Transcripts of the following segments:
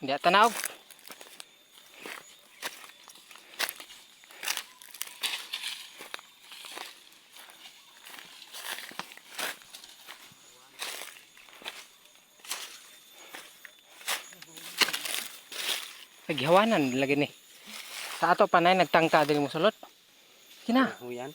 Hindi tanaw. Naghiwanan lagi ni. Sa ato panay nagtangka diri mo sulod. Kina. Huyan.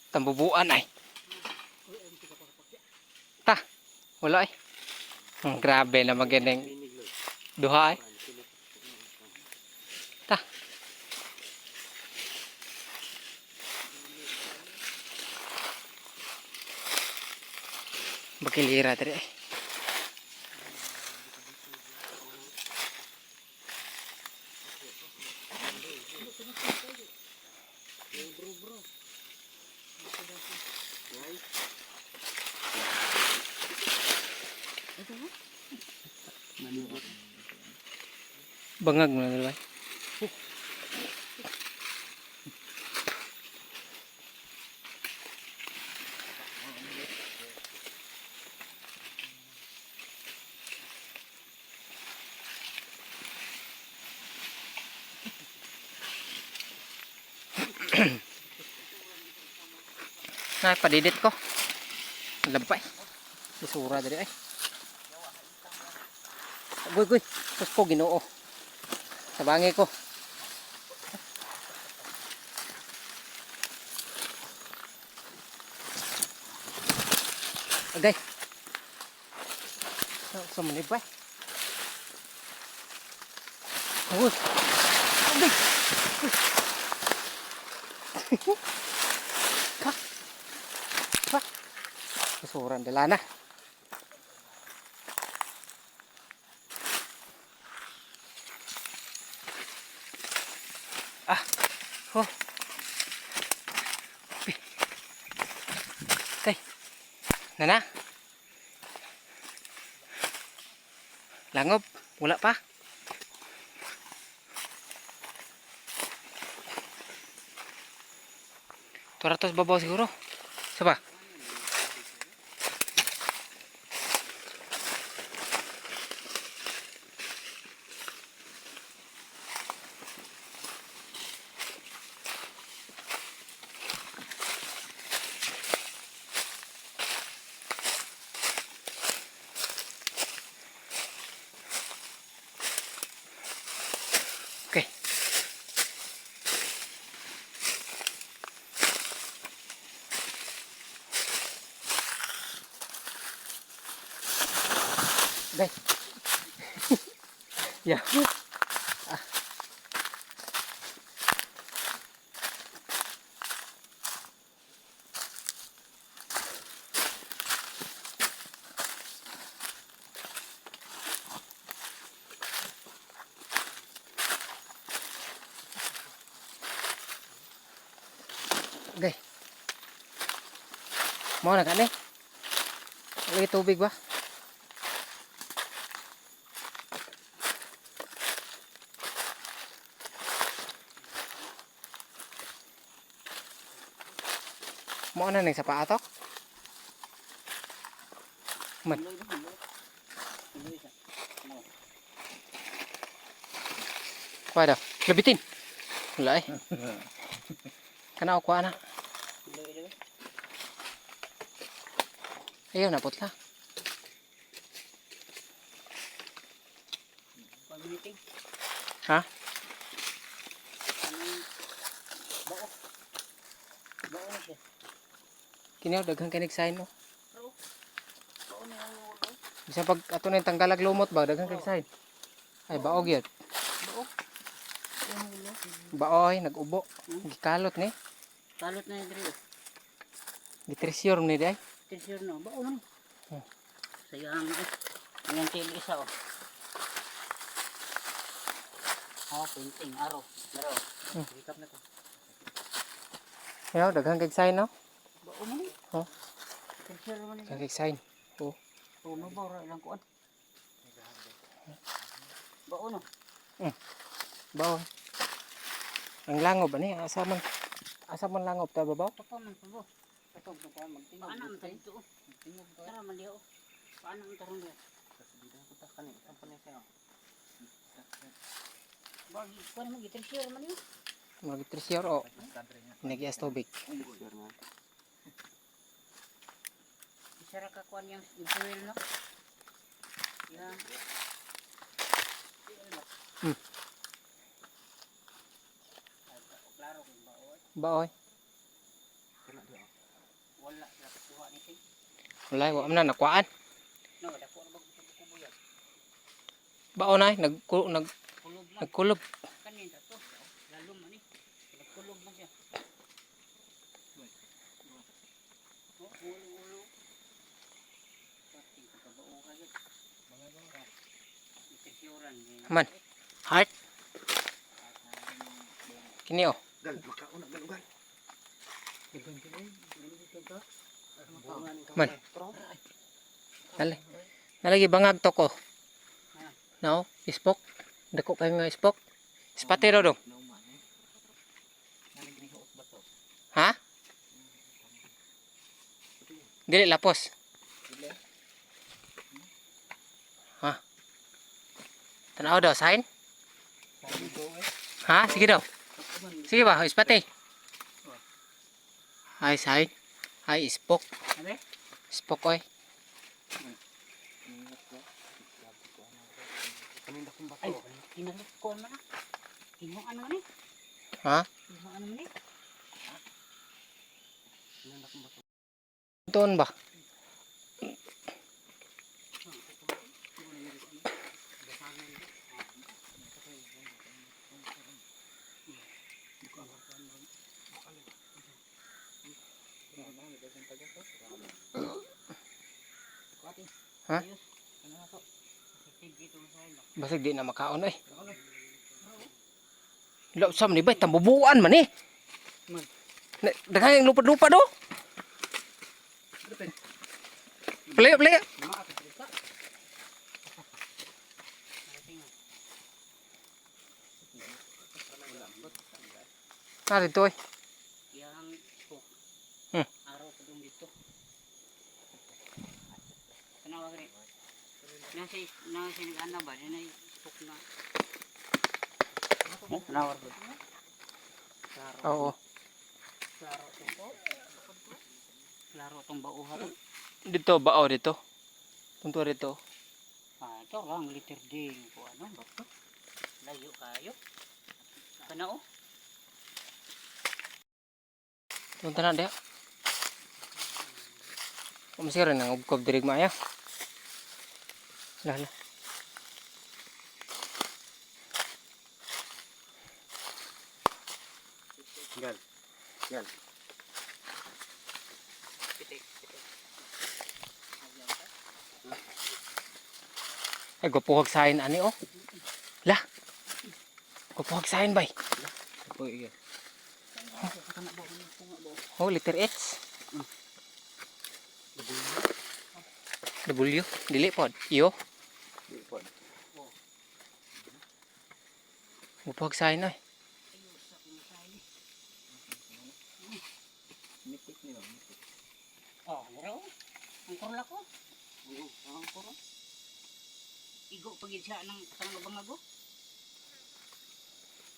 Tambubuan ay. Ta. Wala ay. Grabe na maganing duha ay. Ta. Bakilira diri ay. Bangag mo na dali. Nah, padidit ko. Lampay. Isura diri ay. Guy. Sus ko Ginoo. Tabangi ko. Agay. Sa manib ba? Uy. Agay. Kak. Kak. Kasuran dala na. Ah. Oh. Okay. Nana. Langob, wala pa. Turatos babaw siguro. Sapa? Okay. Okay. Yeah. Ah. Okay. Mau na kani? Lagi tubig ba? Mau na ning sa paatok? Man. Kuha daw. Labitin. Wala eh. Kana ako kuha na. Ayaw na putla. Ha? Kini daghang kinig sign no. Bisa pag ato na tanggalag lumot ba daghang kinig sign. Ay baog yun. Baoy nag-ubo. Gikalot ni. Kalot na yung dito. Gitresyor ni day. Tensyon no. Bao man. Sayang eh. Ayan tayo isa oh. Oh, painting. Araw. Araw. Hikap na to. Ayaw daghang kinig sign no. Bao man eh. Oh. Tertiary man ito. Kagig sign. Oh. Oh, mabawra ilang kuan. Bao no. Baon. Ang langob ani asa man langob ta babaw? Ito pa man po. Ito pa kuan magtingog. Paano man tayo ito? Magtingog to. Tara man diyo. Paano man tarong diyo? Kasbidan ko ta kani. Sampan ni sayo. Bagi kuan mo tertiary man yun. Mga tresyor o. Pinagias tubig. Isara ka kuan yang fuel no. Yang klaro kung bao. Baoy. Wala na kuha ni ting. Walay wa man na nakuan. No, dako na bag kubo yan. Baon ay Kulob lang. nagkulob. Kanin to. Lalom man ni. Nagkulob man siya. Oh, ulo. Pati ko ka bao ka gid. Mga bao. Itesyuran ni. Man. Heart. Kini oh. Gal, makauna gal gal. Man. Dali. Nalagi bangag to ko. No, ispok. Dako kay nga ispok. Ispate raw dong. Ha? Dili lapos. Ha? Tanaw daw sign? Ha? Sige daw. Sige ba, ispate. Ay sign. Ay ispok. Abe? Ispok oy. Ay, kinalik ko man na. Kinong ano man ni? Ha? Kinong ano man ni? Doon ba? Ha? Basig di na makaon eh. Law sam ni bay tambubuan man eh. Daghang lupad-lupad do. Play. Ah, dito eh. Yang hook. Araw ko dun dito. Tanawa gani. Nasi nagana ba na hook na. Tanawa ko. Oo. Klaro tong bauhan. Dito bao dito. Tuntua dito. Ah, ito lang liter din ko ano ba to? Layo kayo. Kana oh. Tunta na dia. Masira nang ubkob dirig maya. Lala. Gal. Ay gupuhag sain ani oh. La. Gupuhag sain bay. Ako iya. Oh, liter H. W. Dili pod. Iyo. Gupuhag sain ay. Oh, naro. Ang kurla ko. Ang kurla. Igo pagid siya ng bangago.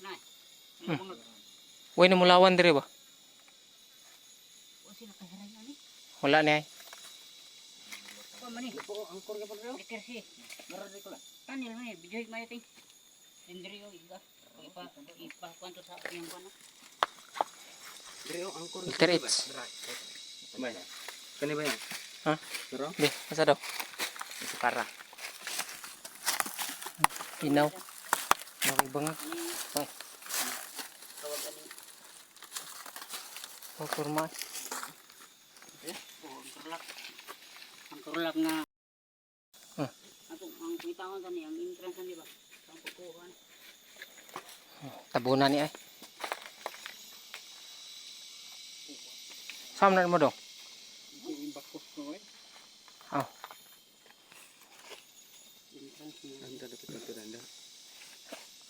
Nay. Bangag. Way na mulawan dire ba? O sila kahiray ani. Wala ni ay. Ko mani. Ang kurla pa ro. Liter si. Marari ko lang. Kanil man bijoy mayo ting. Sindri yo iga. Ipa kwanto sa yang bana. Dre angkor. Liter H. May. Kani ba yan? Ha? Pero Di, asa daw? ito para. Inaw. Bakit bangag? Ay, Tawag ani. pagkurma. Oh, ang kurlak. Ang kurlak nga. Ang kuitawan tani ang entrance ni ba? Ang pukuhan. Tabunan ni ay. Sam na mo dong.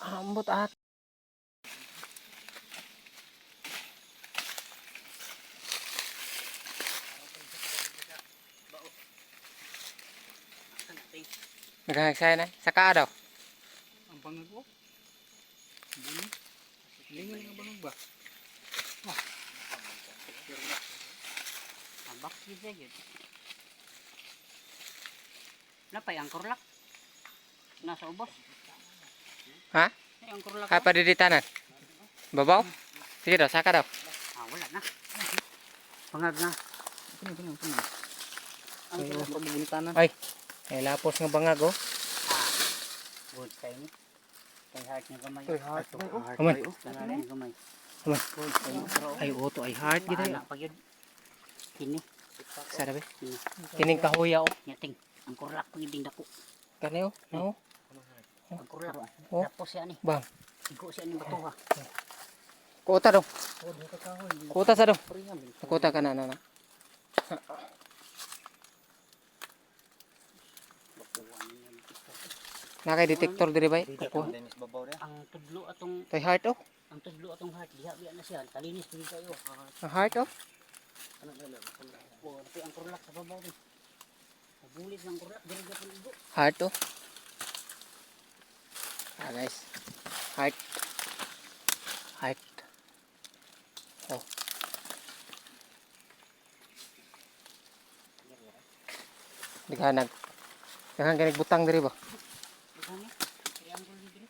Ambot at. Naghahagsaya na. Saka daw. Ang bangag mo. Buni. Lingon ang bangag ba? Abak siya yun. Napay angkor lak. Nasa ubos. Ha? Ay angkor lak. Kaya padiditanan. Babaw? Sige daw, saka daw. Ah, wala na. Pangag na. Angkor lak pabuntanan. Ay, may lapos ng bangag oh. Good kay ni. Kay heart ni gamay. Ay, heart na, oh. Heart Aman. ni gamay. Aman. Good kay ni. Ay, auto ay heart gid ay. Anak pa yun. Kini. Sarabi. Kini. Kining kahuya oh. Nyating. Angkor lak pagiding dako. Kani oh. No. Angkor lak. Oh. Tapos siya ni. Bang. Igo siya ni batuha. Kuota daw. Kuota sa daw. Kuota ka na na. Nakay detektor diri bay. Kuko. Dennis babaw rin. Ang tudlo atong Tay heart oh. heart diha biya na siya. Talinis dili kayo. Ang heart oh. Oh, ang kurlak sa babaw din. Bulit ng kurlak diri gyud igo. Heart oh. Ah guys. Heart. Heart. Oh. Dighanag. Daghang ganig butang diri ba? Bukani. Triangle diri.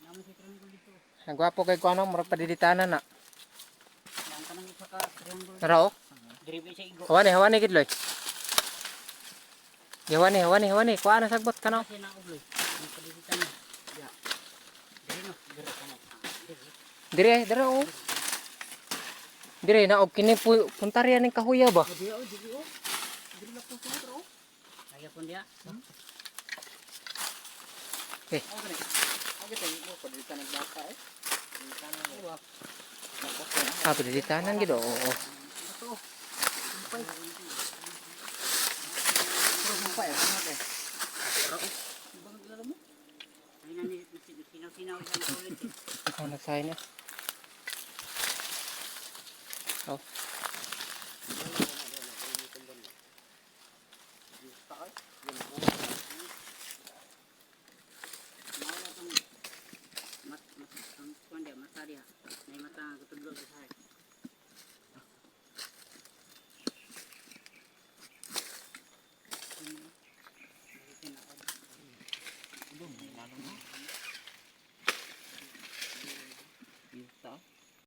Namo si triangle dito. Ang gwapo kay kuano murag padiditanan na. Ang kanang isa ka triangle. Tara oh. Diri ba siya igo. Hawani gidloy. Hawani. Kuha na sagbot ka no. Kasi na ubloy. Ang palitan niya. Ya. Diri no, diri ka na. Dire oh. Dire na og kini puntarya ning kahuya ba? Diri oh. Diri na po sa oh. Kaya pun dia. Okay. Okay, tayo mo. Pagdita ng baka eh. Ah, padiditanan gid oh. Oo. Sumpay, bangag eh. Ay na ni sinaw-sinaw isang ulit. Oh, nagsay na. Oh.